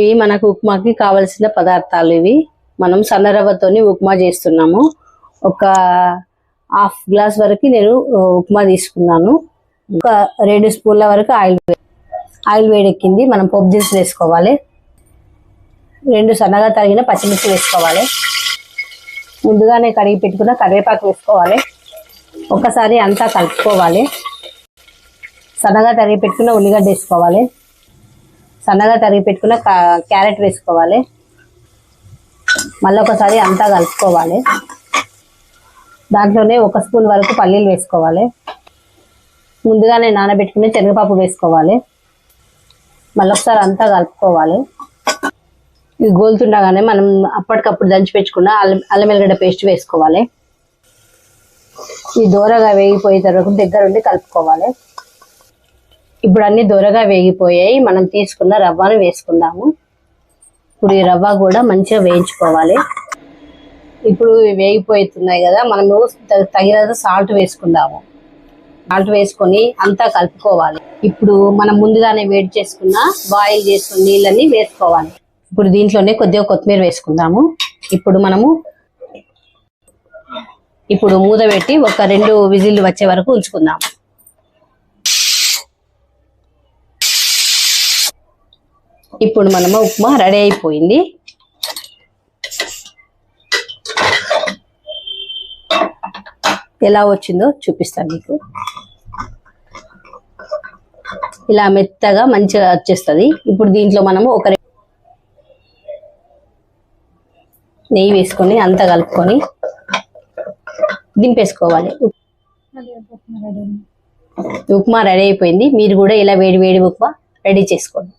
ఇవి మనకు ఉప్మాకి కావలసిన పదార్థాలు. ఇవి మనం సన్న రవ్వతోని ఉప్మా చేస్తున్నాము. ఒక హాఫ్ గ్లాస్ వరకు నేను ఉప్మా తీసుకున్నాను. ఒక 2 స్పూన్ల వరకు ఆయిల్ వేడెక్కింది. మనం పోపు దినుసులు వేసుకోవాలి. 2 సన్నగా తరిగిన పచ్చిమిర్చి వేసుకోవాలి. ముందుగానే కడిగి పెట్టుకున్న కరివేపాకు వేసుకోవాలి. ఒకసారి అంతా కలుపుకోవాలి. సన్నగా తరిగి పెట్టుకున్న ఉల్లిగడ్డ వేసుకోవాలి. సన్నగా తరిగి పెట్టుకున్న క్యారెట్ వేసుకోవాలి. మళ్ళీ ఒకసారి అంతా కలుపుకోవాలి. దాంట్లోనే 1 స్పూన్ వరకు పల్లీలు వేసుకోవాలి. ముందుగానే నానబెట్టుకుని శనగపప్పు వేసుకోవాలి. మళ్ళీ ఒకసారి అంతా కలుపుకోవాలి. ఇది గోలుతుండగానే మనం అప్పటికప్పుడు దంచి పెట్టుకున్న అల్లం వెల్లిగడ్డ పేస్ట్ వేసుకోవాలి. ఇది దూరగా వేగిపోయే తర్వాత దగ్గరుండి కలుపుకోవాలి. ఇప్పుడు అన్ని దూరగా వేగిపోయాయి. మనం తీసుకున్న రవ్వను వేసుకుందాము. ఇప్పుడు ఈ రవ్వ కూడా మంచిగా వేయించుకోవాలి. ఇప్పుడు వేగిపోతున్నాయి కదా, మనము తగినంత సాల్ట్ వేసుకుందాము. సాల్ట్ వేసుకొని అంతా కలుపుకోవాలి. ఇప్పుడు మనం ముందుగానే వేడి చేసుకున్న బాయిల్ చేసుకున్న నీళ్ళని వేసుకోవాలి. ఇప్పుడు దీంట్లోనే కొద్దిగా కొత్తిమీర వేసుకుందాము. ఇప్పుడు మూత పెట్టి ఒక 2 విజిల్లు వచ్చే వరకు ఉంచుకుందాము. ఇప్పుడు మనము ఉప్మా రెడీ అయిపోయింది. ఎలా వచ్చిందో చూపిస్తాను మీకు. ఇలా మెత్తగా మంచిగా వచ్చేస్తుంది. ఇప్పుడు దీంట్లో మనము ఒక నెయ్యి వేసుకొని అంతా కలుపుకొని దింపేసుకోవాలి. ఉప్మా రెడీ అయిపోయింది. మీరు కూడా ఇలా వేడి వేడి ఉప్మా రెడీ చేసుకోండి.